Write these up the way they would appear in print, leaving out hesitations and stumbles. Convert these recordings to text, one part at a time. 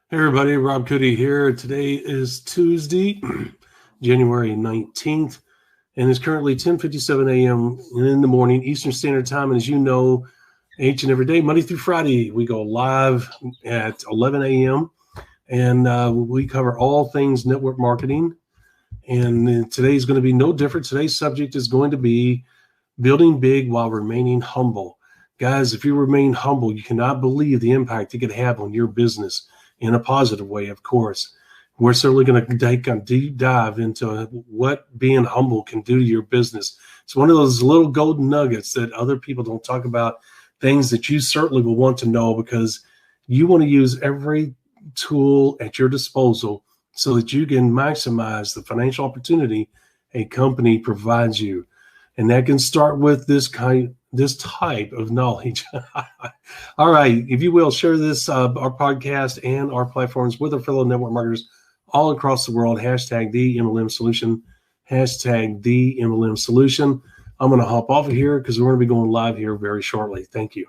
Hey everybody, Rob Cootie here. Today is Tuesday, January 19th, and it's currently 10:57 a.m. in the morning, Eastern Standard Time. And as you know, each and every day, Monday through Friday, we go live at 11 a.m. and we cover all things network marketing. And today is going to be no different. Today's subject is going to be building big while remaining humble. Guys, if you remain humble, you cannot believe the impact it could have on your business. In a positive way, of course. We're certainly going to take a deep dive into what being humble can do to your business. It's one of those little golden nuggets that other people don't talk about, things that you certainly will want to know because you want to use every tool at your disposal so that you can maximize the financial opportunity a company provides you. And that can start with this type of knowledge. All right, if you will, share this, our podcast and our platforms with our fellow network marketers all across the world. Hashtag TheMLM Solution. Hashtag TheMLM Solution. I'm going to hop off of here because we're going to be going live here very shortly. Thank you.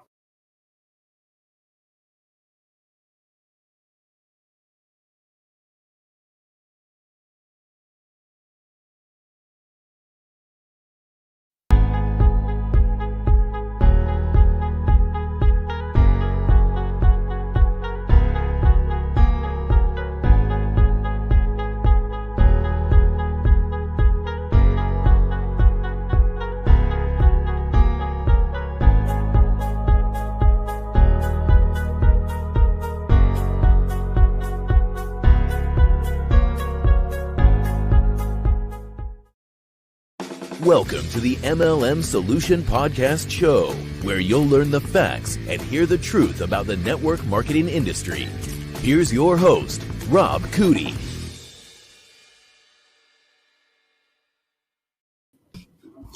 Welcome to the MLM Solution Podcast Show, where you'll learn the facts and hear the truth about the network marketing industry. Here's your host, Rob Cootie.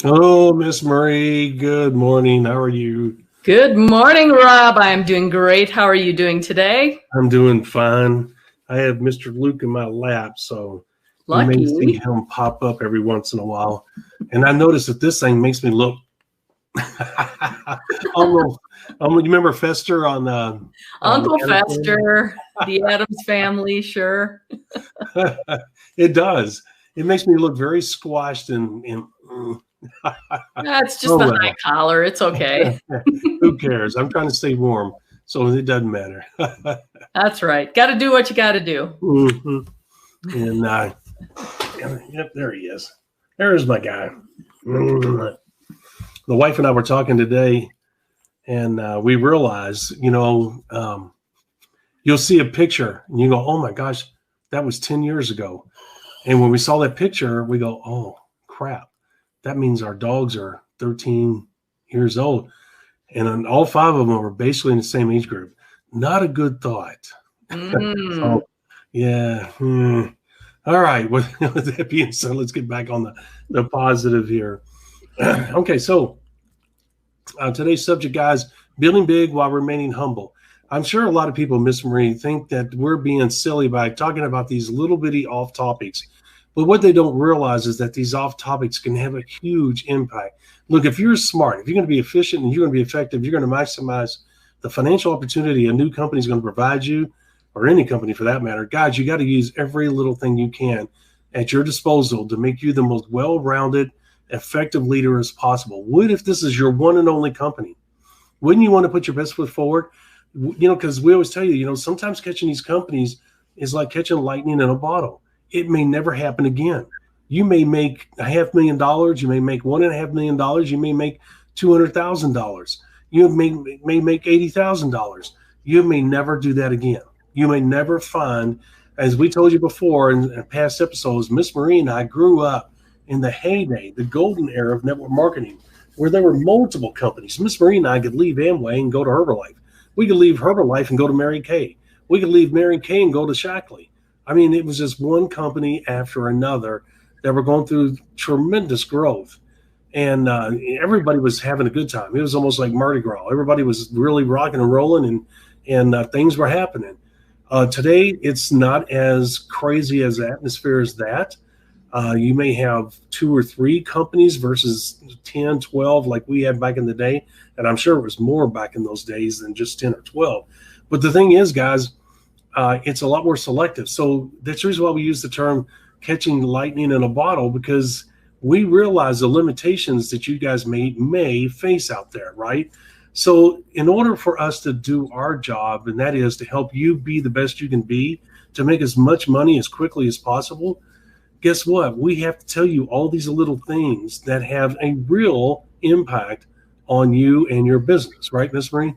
Hello, Miss Marie. Good morning. How are you? Good morning, Rob. I'm doing great. How are you doing today? I'm doing fine. I have Mr. Luke in my lap, so Lucky. you may see him pop up every once in a while. And I noticed that this thing makes me look you remember Fester on Uncle Fester, the Addams Family, sure. It does. It makes me look very squashed and That's just the high collar. It's okay. Who cares? I'm trying to stay warm, so it doesn't matter. That's right. Got to do what you got to do. Mm-hmm. And yep, there he is. There's my guy. The wife and I were talking today, and we realized, you'll see a picture, and you go, oh, my gosh, that was 10 years ago. And when we saw that picture, we go, oh, crap. That means our dogs are 13 years old. And all 5 of them are basically in the same age group. Not a good thought. So, yeah. All right. With that being said, let's get back on the positive here. Okay, so today's subject, guys, building big while remaining humble. I'm sure a lot of people, Miss Marie, think that we're being silly by talking about these little bitty off topics. But what they don't realize is that these off topics can have a huge impact. Look, if you're smart, if you're going to be efficient and you're going to be effective, you're going to maximize the financial opportunity a new company is going to provide you, or any company for that matter. Guys, you got to use every little thing you can at your disposal to make you the most well-rounded, effective leader as possible. What if this is your one and only company? Wouldn't you want to put your best foot forward? Because we always tell you, sometimes catching these companies is like catching lightning in a bottle. It may never happen again. You may make $500,000. You may make $1.5 million. You may make $200,000. You may make $80,000. You may never do that again. You may never find, as we told you before in past episodes, Miss Marie and I grew up in the heyday, the golden era of network marketing, where there were multiple companies. Miss Marie and I could leave Amway and go to Herbalife. We could leave Herbalife and go to Mary Kay. We could leave Mary Kay and go to Shackley. I mean, it was just one company after another that were going through tremendous growth. And everybody was having a good time. It was almost like Mardi Gras. Everybody was really rocking and rolling, and things were happening. Today, it's not as crazy as atmosphere as that. You may have 2 or 3 companies versus 10, 12 like we had back in the day. And I'm sure it was more back in those days than just 10 or 12. But the thing is, guys, it's a lot more selective. So that's the reason why we use the term catching lightning in a bottle, because we realize the limitations that you guys may face out there, right? So in order for us to do our job, and that is to help you be the best you can be, to make as much money as quickly as possible, guess what? We have to tell you all these little things that have a real impact on you and your business, right, Miss Marie?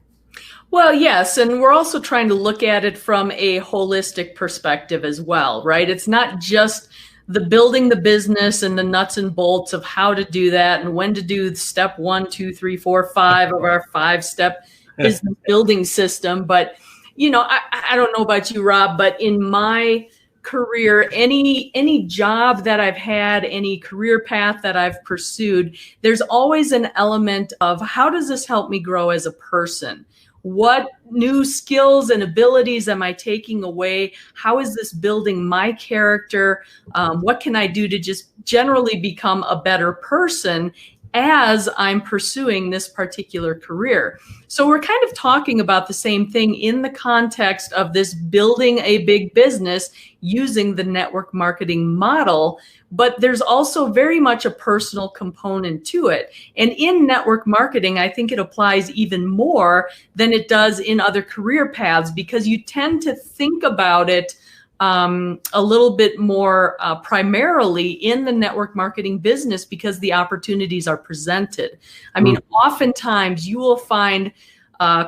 Well, yes, and we're also trying to look at it from a holistic perspective as well, right? It's not just the building the business and the nuts and bolts of how to do that and when to do step 1, 2, 3, 4, 5 of our 5-step business building system. But, I don't know about you, Rob, but in my career, any job that I've had, any career path that I've pursued, there's always an element of how does this help me grow as a person? What new skills and abilities am I taking away? How is this building my character? What can I do to just generally become a better person as I'm pursuing this particular career? So we're kind of talking about the same thing in the context of this building a big business using the network marketing model, but there's also very much a personal component to it. And in network marketing, I think it applies even more than it does in other career paths, because you tend to think about it a little bit more primarily in the network marketing business because the opportunities are presented. I mean, oftentimes you will find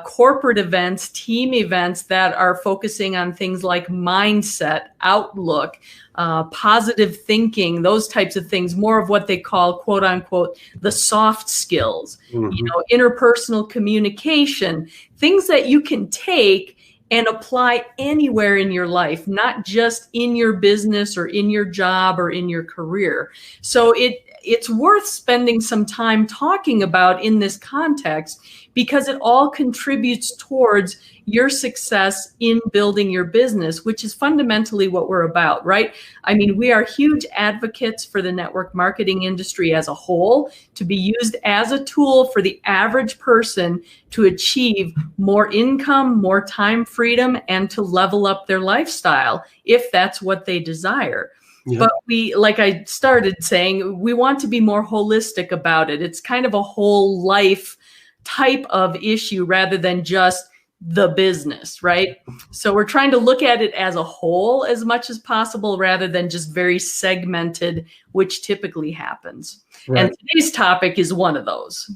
corporate events, team events that are focusing on things like mindset, outlook, positive thinking, those types of things, more of what they call, quote unquote, the soft skills, interpersonal communication, things that you can take and apply anywhere in your life, not just in your business or in your job or in your career. So it's worth spending some time talking about in this context, because it all contributes towards your success in building your business, which is fundamentally what we're about, right? I mean, we are huge advocates for the network marketing industry as a whole to be used as a tool for the average person to achieve more income, more time freedom, and to level up their lifestyle if that's what they desire. Yeah. But we, like I started saying, we want to be more holistic about it. It's kind of a whole life type of issue rather than just the business, right? So we're trying to look at it as a whole as much as possible rather than just very segmented, which typically happens. Right. And today's topic is one of those.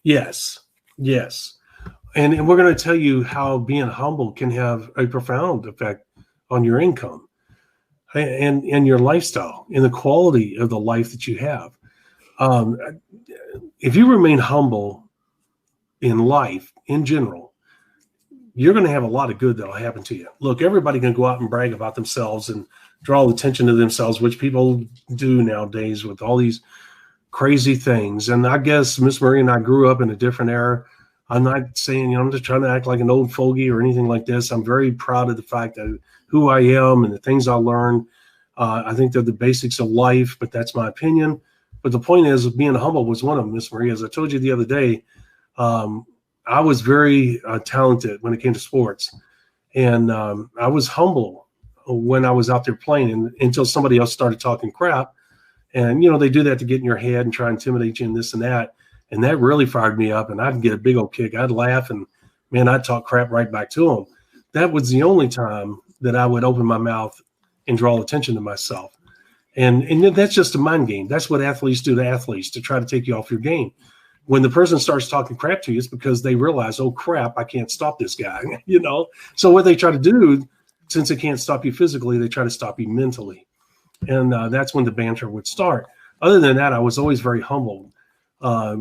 Yes. And we're going to tell you how being humble can have a profound effect on your income and your lifestyle and the quality of the life that you have. If you remain humble in life in general, you're going to have a lot of good that'll happen to you. Look, everybody can go out and brag about themselves and draw attention to themselves, which people do nowadays with all these crazy things. And I guess Miss Marie and I grew up in a different era. I'm not saying, I'm just trying to act like an old fogey or anything like this. I'm very proud of the fact that who I am and the things I learned. I think they're the basics of life, but that's my opinion. But the point is, being humble was one of them, Miss Marie. As I told you the other day, I was very talented when it came to sports, and I was humble when I was out there playing until somebody else started talking crap. And, they do that to get in your head and try and intimidate you and this and that. And that really fired me up, and I'd get a big old kick. I'd laugh and, man, I'd talk crap right back to them. That was the only time that I would open my mouth and draw attention to myself. And that's just a mind game. That's what athletes do to athletes, to try to take you off your game. When the person starts talking crap to you, it's because they realize, oh, crap, I can't stop this guy, So what they try to do, since they can't stop you physically, they try to stop you mentally. And that's when the banter would start. Other than that, I was always very humble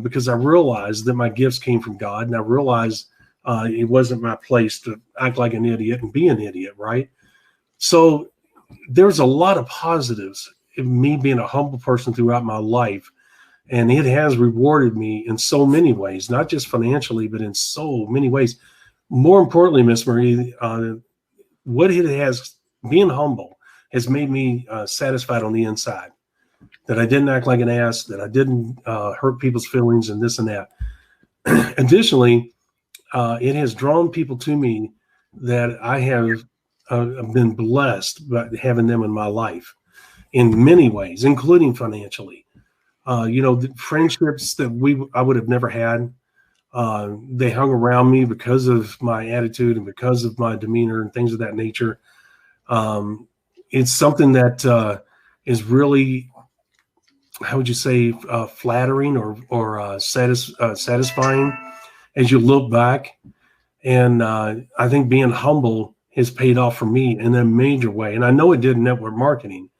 because I realized that my gifts came from God, and I realized it wasn't my place to act like an idiot and be an idiot, right? So there's a lot of positives in me being a humble person throughout my life. And it has rewarded me in so many ways, not just financially, but in so many ways. More importantly, Miss Marie, what it has, being humble, has made me satisfied on the inside. That I didn't act like an ass, that I didn't hurt people's feelings and this and that. Additionally, it has drawn people to me that I have I've been blessed by having them in my life in many ways, including financially. The friendships that I would have never had. They hung around me because of my attitude and because of my demeanor and things of that nature. It's something that is really, how would you say, flattering or satisfying as you look back. And I think being humble has paid off for me in a major way. And I know it did in network marketing.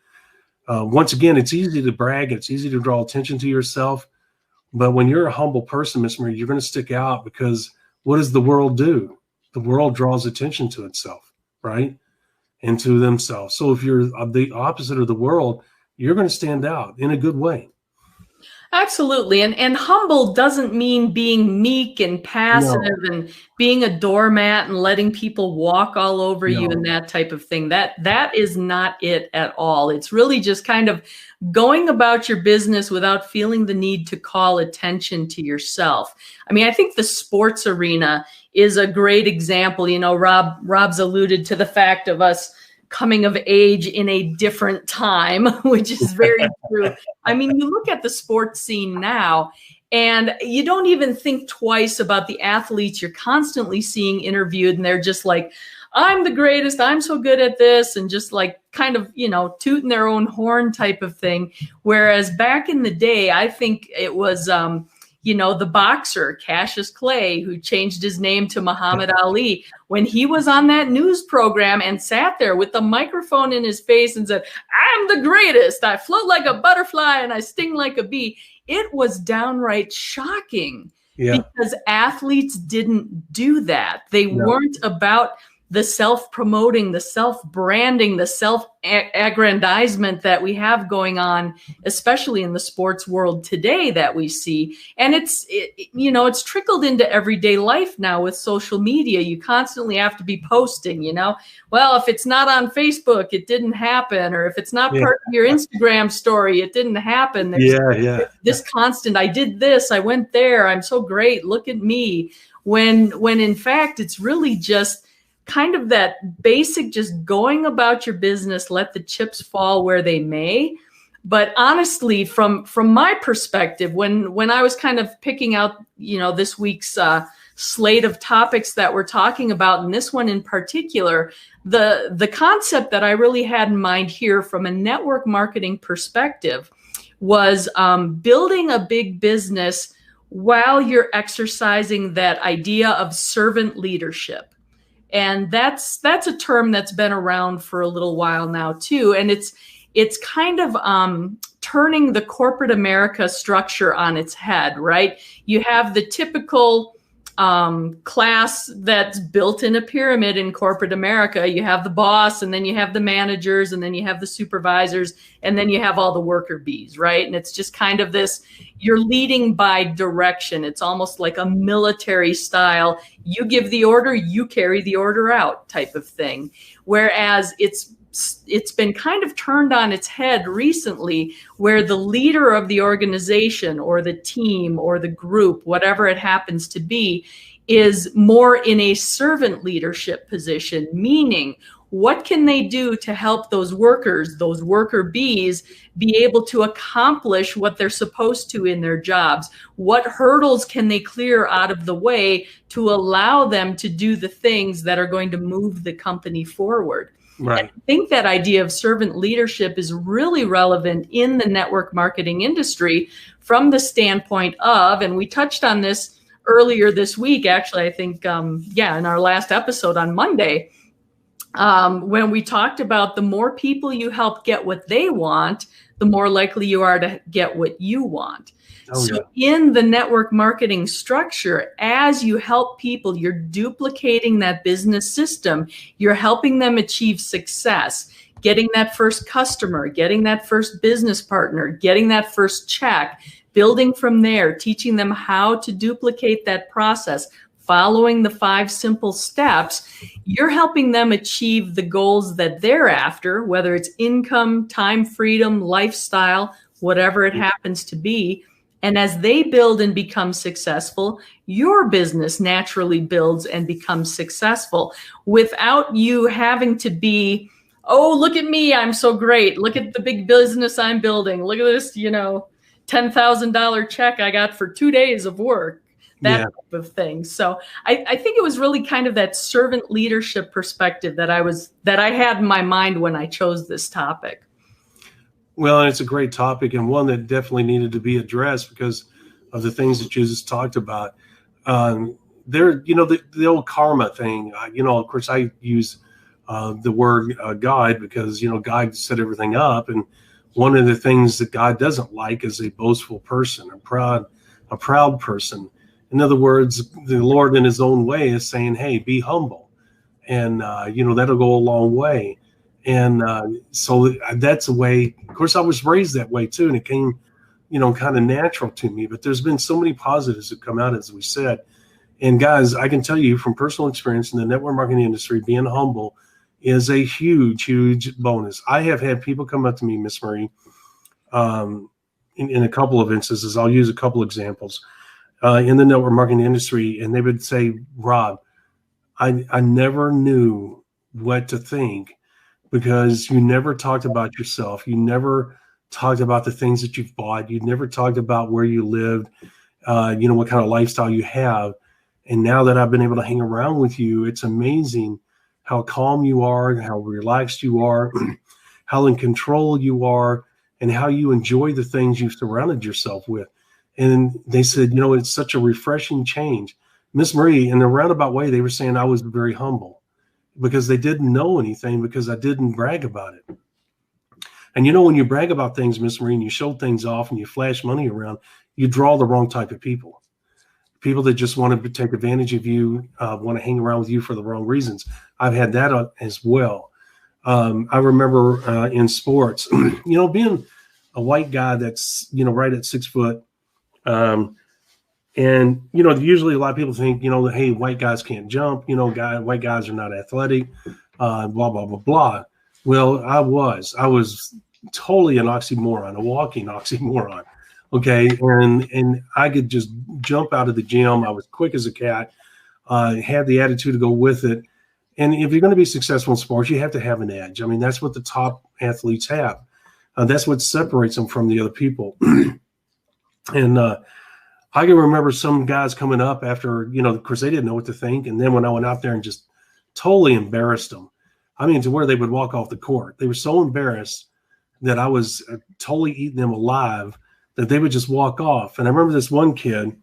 Once again, it's easy to brag. It's easy to draw attention to yourself. But when you're a humble person, Miss Marie, you're going to stick out, because what does the world do? The world draws attention to itself, right? And to themselves. So if you're the opposite of the world, you're going to stand out in a good way. Absolutely. And humble doesn't mean being meek and passive and being a doormat and letting people walk all over you and that type of thing. That is not it at all. It's really just kind of going about your business without feeling the need to call attention to yourself. I mean, I think the sports arena is a great example. Rob's alluded to the fact of us coming of age in a different time, which is very true. I mean, you look at the sports scene now, and you don't even think twice about the athletes you're constantly seeing interviewed, and they're just like, I'm the greatest, I'm so good at this, and just like kind of, tooting their own horn type of thing. Whereas back in the day, I think it was the boxer, Cassius Clay, who changed his name to Muhammad Ali, when he was on that news program and sat there with the microphone in his face and said, I'm the greatest, I float like a butterfly and I sting like a bee. It was downright shocking because athletes didn't do that. They weren't about the self-promoting, the self-branding, the self-aggrandizement that we have going on, especially in the sports world today that we see. And it's trickled into everyday life now with social media. You constantly have to be posting, well, if it's not on Facebook, it didn't happen. Or if it's not part of your Instagram story, it didn't happen. There's this constant, I did this, I went there, I'm so great, look at me. When in fact, it's really just kind of that basic, just going about your business, let the chips fall where they may. But honestly, from my perspective, when I was kind of picking out, this week's slate of topics that we're talking about, and this one in particular, the concept that I really had in mind here from a network marketing perspective was building a big business while you're exercising that idea of servant leadership. And that's a term that's been around for a little while now too. And it's kind of turning the corporate America structure on its head, right? You have the typical class that's built in a pyramid in corporate America. You have the boss, and then you have the managers, and then you have the supervisors, and then you have all the worker bees, right? And it's just kind of this, you're leading by direction. It's almost like a military style. You give the order, you carry the order out type of thing. Whereas it's been kind of turned on its head recently, where the leader of the organization or the team or the group, whatever it happens to be, is more in a servant leadership position, meaning what can they do to help those workers, those worker bees, be able to accomplish what they're supposed to in their jobs? What hurdles can they clear out of the way to allow them to do the things that are going to move the company forward? Right. I think that idea of servant leadership is really relevant in the network marketing industry from the standpoint of, and we touched on this earlier this week, actually, I think, in our last episode on Monday, when we talked about the more people you help get what they want, the more likely you are to get what you want. In the network marketing structure, as you help people, you're duplicating that business system. You're helping them achieve success, getting that first customer, getting that first business partner, getting that first check, building from there, teaching them how to duplicate that process, following the 5 simple steps. You're helping them achieve the goals that they're after, whether it's income, time freedom, lifestyle, whatever it happens to be. And as they build and become successful, your business naturally builds and becomes successful without you having to be, oh, look at me, I'm so great. Look at the big business I'm building. Look at this, $10,000 check I got for 2 days of work, that Yeah. type of thing. So I think it was really kind of that servant leadership perspective that I had in my mind when I chose this topic. Well, it's a great topic, and one that definitely needed to be addressed because of the things that you just talked about. The old karma thing, of course, I use the word God because, God set everything up. And one of the things that God doesn't like is a boastful person, a proud person. In other words, the Lord in his own way is saying, hey, be humble. And, that'll go a long way. And so that's a way, of course, I was raised that way too. And it came, kind of natural to me. But there's been so many positives that come out, as we said. And guys, I can tell you from personal experience in the network marketing industry, being humble is a huge, huge bonus. I have had people come up to me, Miss Marie, in a couple of instances. I'll use a couple examples in the network marketing industry. And they would say, Rob, I never knew what to think because you never talked about yourself. You never talked about the things that you've bought. You never talked about where you lived, what kind of lifestyle you have. And now that I've been able to hang around with you, it's amazing how calm you are, how relaxed you are, how in control you are, and how you enjoy the things you've surrounded yourself with. And they said, it's such a refreshing change. Miss Marie, in a roundabout way, they were saying I was very humble because they didn't know anything because I didn't brag about it. And when you brag about things, Miss Marie, and you show things off and you flash money around, you draw the wrong type of people. People that just want to take advantage of you, want to hang around with you for the wrong reasons. I've had that as well. I remember in sports, being a white guy that's, right at 6 foot. And, usually a lot of people think, hey, white guys can't jump, white guys are not athletic, blah, blah, blah, blah. Well, I was totally an oxymoron, a walking oxymoron. Okay. And I could just jump out of the gym. I was quick as a cat, had the attitude to go with it. And if you're going to be successful in sports, you have to have an edge. I mean, that's what the top athletes have. That's what separates them from the other people. And I can remember some guys coming up after, of course, they didn't know what to think. And then when I went out there and just totally embarrassed them, I mean, to where they would walk off the court. They were so embarrassed that I was totally eating them alive that they would just walk off. And I remember this one kid,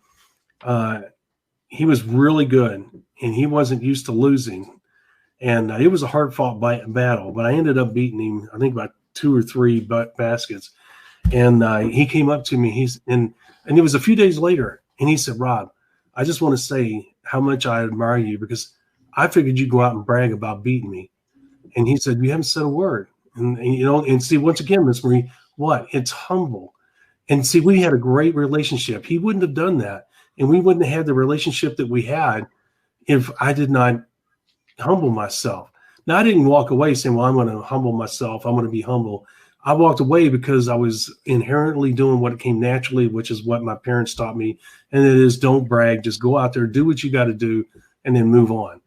he was really good and he wasn't used to losing. And it was a hard-fought battle, but I ended up beating him, I think, about 2 or 3 baskets. And he came up to me, and it was a few days later, and he said, Rob, I just want to say how much I admire you because I figured you'd go out and brag about beating me. And he said, you haven't said a word. And see, once again, Miss Marie, it's humble. And see, we had a great relationship. He wouldn't have done that. And we wouldn't have had the relationship that we had if I did not humble myself. Now, I didn't walk away saying, well, I'm going to humble myself. I'm going to be humble. I walked away because I was inherently doing what came naturally, which is what my parents taught me. And it is, don't brag, just go out there, do what you got to do, and then move on.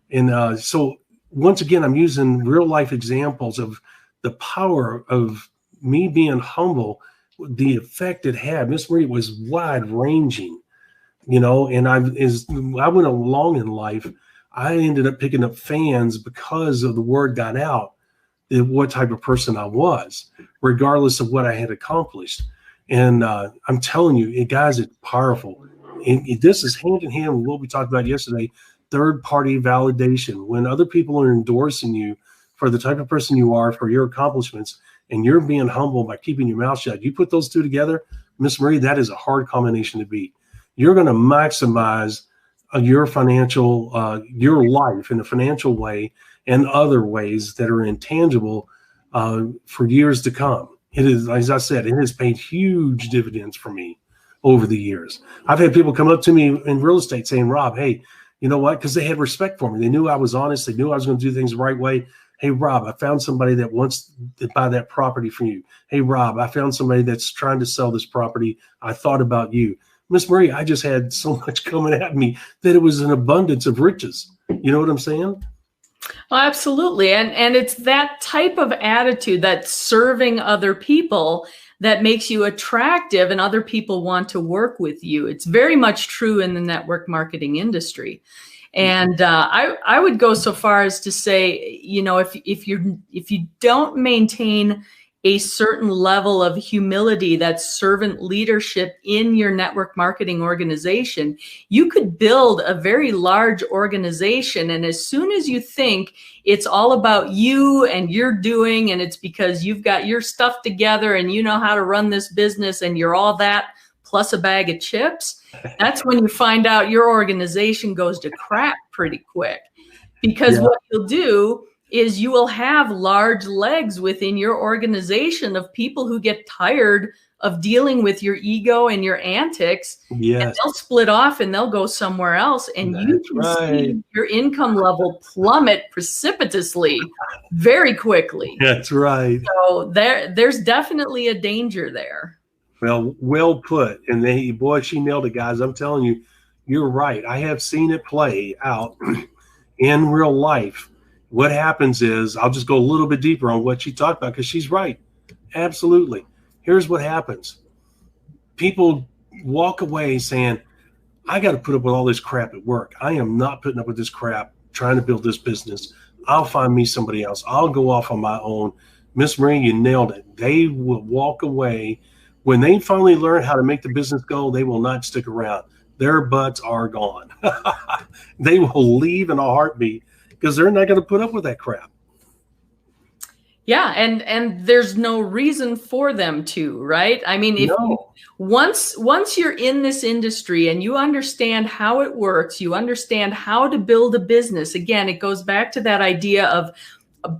And so once again, I'm using real life examples of the power of me being humble, the effect it had. Miss Marie was wide ranging, and as I went along in life, I ended up picking up fans because of the word got out, what type of person I was, regardless of what I had accomplished. And I'm telling you, guys, it's powerful. And this is hand in hand with what we talked about yesterday, third-party validation. When other people are endorsing you for the type of person you are, for your accomplishments, and you're being humble by keeping your mouth shut, you put those two together, Miss Marie, that is a hard combination to beat. You're going to maximize your financial, your life in a financial way and other ways that are intangible for years to come. It is, as I said, it has paid huge dividends for me over the years. I've had people come up to me in real estate saying, Rob, hey, you know what? Because they had respect for me. They knew I was honest. They knew I was going to do things the right way. Hey, Rob, I found somebody that wants to buy that property from you. Hey, Rob, I found somebody that's trying to sell this property. I thought about you. Miss Marie, I just had so much coming at me that it was an abundance of riches. You know what I'm saying? Well, absolutely. And it's that type of attitude, that serving other people, that makes you attractive and other people want to work with you. It's very much true in the network marketing industry. And I would go so far as to say, you know, if you don't maintain a certain level of humility, that servant leadership in your network marketing organization, you could build a very large organization. And as soon as you think it's all about you and you're doing, and it's because you've got your stuff together and you know how to run this business and you're all that plus a bag of chips, that's when you find out your organization goes to crap pretty quick. Because what you'll do is you will have large legs within your organization of people who get tired of dealing with your ego and your antics. Yes. And they'll split off and they'll go somewhere else. And you can see your income level plummet precipitously very quickly. That's right. So there's definitely a danger there. Well put. And boy, she nailed it, guys. I'm telling you, you're right. I have seen it play out in real life. What happens is, I'll just go a little bit deeper on what she talked about because she's right. Absolutely. Here's what happens. People walk away saying, I got to put up with all this crap at work. I am not putting up with this crap trying to build this business. I'll find me somebody else. I'll go off on my own. Miss Marie, you nailed it. They will walk away. When they finally learn how to make the business go, they will not stick around. Their butts are gone. They will leave in a heartbeat because they're not going to put up with that crap. Yeah, and there's no reason for them to, right? I mean, once you're in this industry and you understand how it works, you understand how to build a business. Again, it goes back to that idea of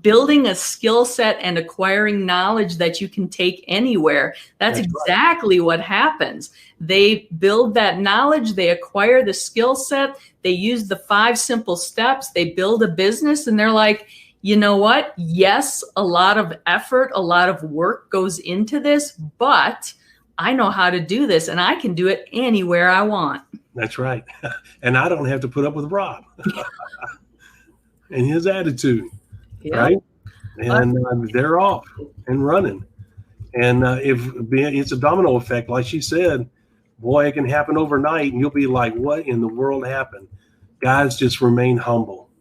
building a skill set and acquiring knowledge that you can take anywhere. That's exactly what happens. They build that knowledge, they acquire the skill set, they use the 5 simple steps, they build a business, and they're like, you know what? Yes, a lot of effort, a lot of work goes into this, but I know how to do this and I can do it anywhere I want. That's right. And I don't have to put up with Rob and his attitude. Yep. Right. And they're off and running. And it's a domino effect, like she said, boy, it can happen overnight and you'll be like, what in the world happened? Guys, just remain humble.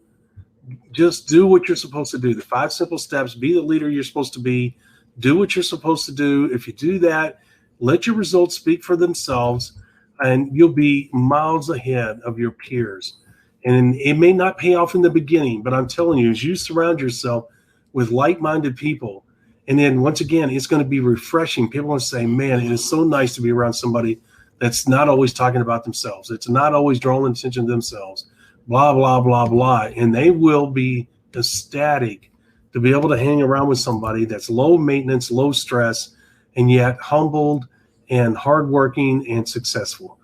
Just do what you're supposed to do. The 5 simple steps, be the leader you're supposed to be, do what you're supposed to do. If you do that, let your results speak for themselves and you'll be miles ahead of your peers. And it may not pay off in the beginning, but I'm telling you, as you surround yourself with like-minded people, and then once again, it's going to be refreshing. People want to say, man, it is so nice to be around somebody that's not always talking about themselves. It's not always drawing attention to themselves, blah, blah, blah, blah. And they will be ecstatic to be able to hang around with somebody that's low maintenance, low stress, and yet humbled and hardworking and successful.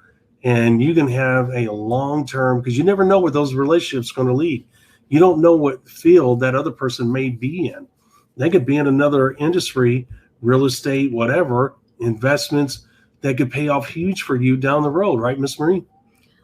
And you can have a long-term, because you never know where those relationships are going to lead. You don't know what field that other person may be in. They could be in another industry, real estate, whatever, investments that could pay off huge for you down the road, right, Miss Marie?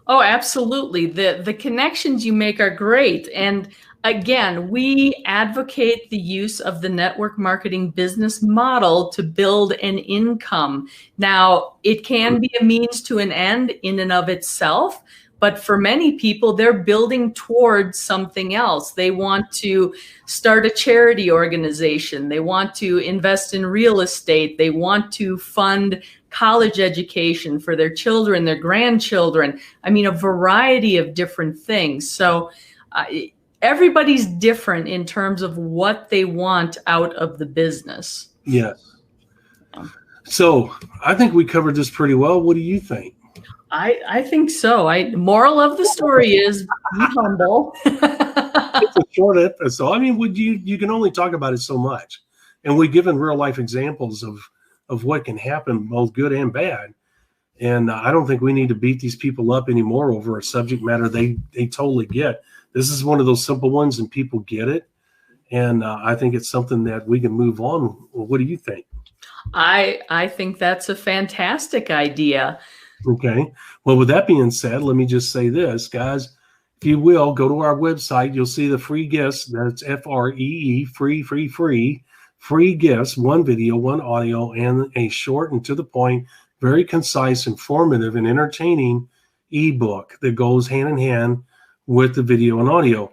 Oh, absolutely. The connections you make are great. And again, we advocate the use of the network marketing business model to build an income. Now, it can be a means to an end in and of itself, but for many people, they're building towards something else. They want to start a charity organization. They want to invest in real estate. They want to fund college education for their children, their grandchildren. I mean, a variety of different things. So everybody's different in terms of what they want out of the business. Yes. So I think we covered this pretty well. What do you think? I think so. Moral of the story is be humble. It's a short episode. I mean, you can only talk about it so much. And we've given real life examples of what can happen, both good and bad. And I don't think we need to beat these people up anymore over a subject matter they totally get. This is one of those simple ones and people get it. And I think it's something that we can move on. What do you think? I think that's a fantastic idea. Okay. Well, with that being said, let me just say this, guys. If you will, go to our website. You'll see the free gifts. That's FREE, free gifts, one video, one audio, and a short and to the point, very concise, informative, and entertaining ebook that goes hand in hand with the video and audio.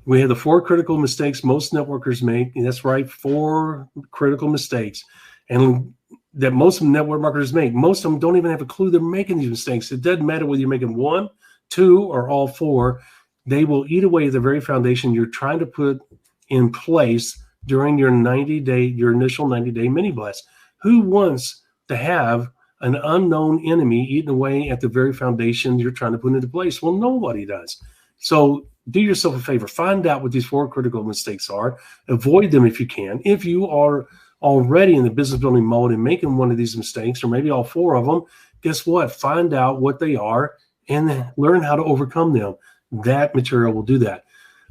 We have the 4 critical mistakes most networkers make. And that's right, 4 critical mistakes. And that most network marketers make. Most of them don't even have a clue they're making these mistakes. It doesn't matter whether you're making 1, 2, or all 4. They will eat away at the very foundation you're trying to put in place during your initial 90-day mini blast. Who wants to have an unknown enemy eating away at the very foundation you're trying to put into place? Well, nobody does. So do yourself a favor. Find out what these 4 critical mistakes are. Avoid them if you can. If you are already in the business building mode and making one of these mistakes, or maybe all 4 of them, guess what? Find out what they are and learn how to overcome them. That material will do that.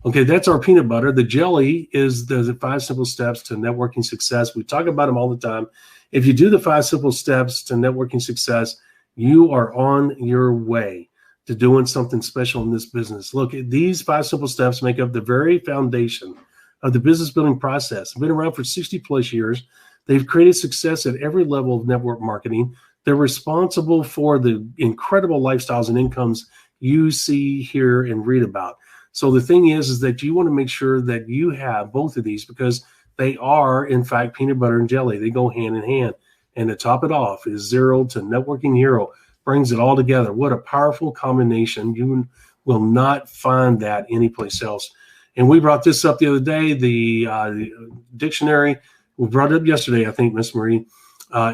Okay, that's our peanut butter. The jelly is the 5 simple steps to networking success. We talk about them all the time. If you do the 5 simple steps to networking success, you are on your way to doing something special in this business. Look, these 5 simple steps make up the very foundation of the business building process. They've been around for 60 plus years. They've created success at every level of network marketing. They're responsible for the incredible lifestyles and incomes you see, hear, and read about. So the thing is that you want to make sure that you have both of these, because they are, in fact, peanut butter and jelly. They go hand in hand. And to top it off is Zero to Networking Hero. Brings it all together. What a powerful combination. You will not find that anyplace else. And we brought this up the other day, the dictionary. We brought it up yesterday, I think, Miss Marie.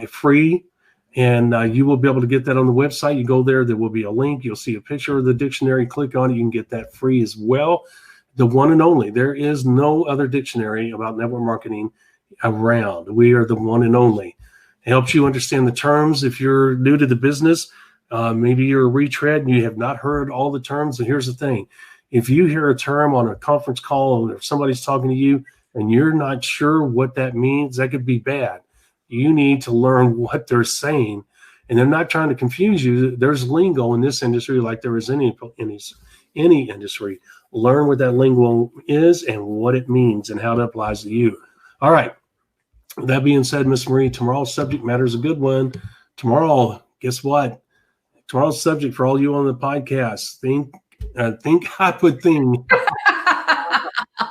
Free. And you will be able to get that on the website. You go there, there will be a link. You'll see a picture of the dictionary. Click on it. You can get that free as well. The one and only. There is no other dictionary about network marketing around. We are the one and only. It helps you understand the terms. If you're new to the business, maybe you're a retread and you have not heard all the terms. And here's the thing. If you hear a term on a conference call or if somebody's talking to you and you're not sure what that means, that could be bad. You need to learn what they're saying. And they're not trying to confuse you. There's lingo in this industry like there is any industry. Learn what that lingo is and what it means and how it applies to you. All right. That being said, Miss Marie, tomorrow's subject matter is a good one. Tomorrow, guess what? Tomorrow's subject for all you on the podcast, think I put thing.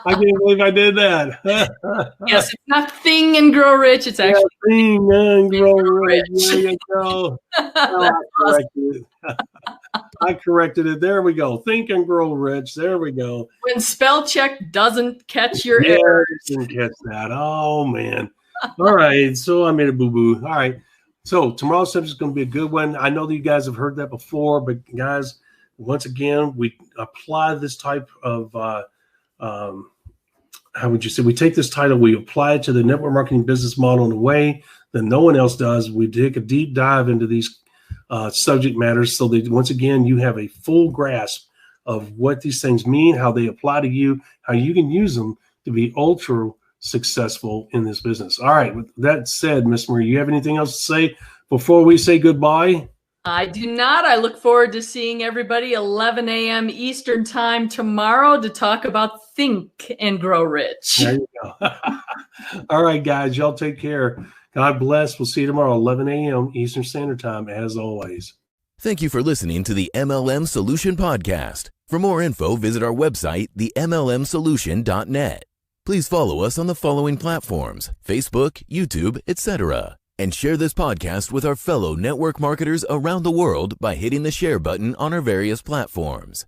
I can't believe I did that. Yes, it's not Thing and Grow Rich. It's actually Thing and Grow Rich. There you go. I corrected it. There we go. Think and Grow Rich. There we go. When spell check doesn't catch your errors. Didn't catch that. Oh, man. All right. So I made a boo-boo. All right. So tomorrow's subject is going to be a good one. I know that you guys have heard that before, but guys, once again, we apply this type of how would you say? We take this title, we apply it to the network marketing business model in a way that no one else does. We take a deep dive into these subject matters so that, once again, you have a full grasp of what these things mean, how they apply to you, how you can use them to be ultra successful in this business. All right. With that said, Miss Marie, you have anything else to say before we say goodbye? I do not. I look forward to seeing everybody 11 a.m. Eastern time tomorrow to talk about Think and Grow Rich. There you go. All right, guys, y'all take care. God bless. We'll see you tomorrow, 11 a.m. Eastern Standard Time, as always. Thank you for listening to the MLM Solution Podcast. For more info, visit our website, TheMLM-solution.net. Please follow us on the following platforms: Facebook, YouTube, etc. And share this podcast with our fellow network marketers around the world by hitting the share button on our various platforms.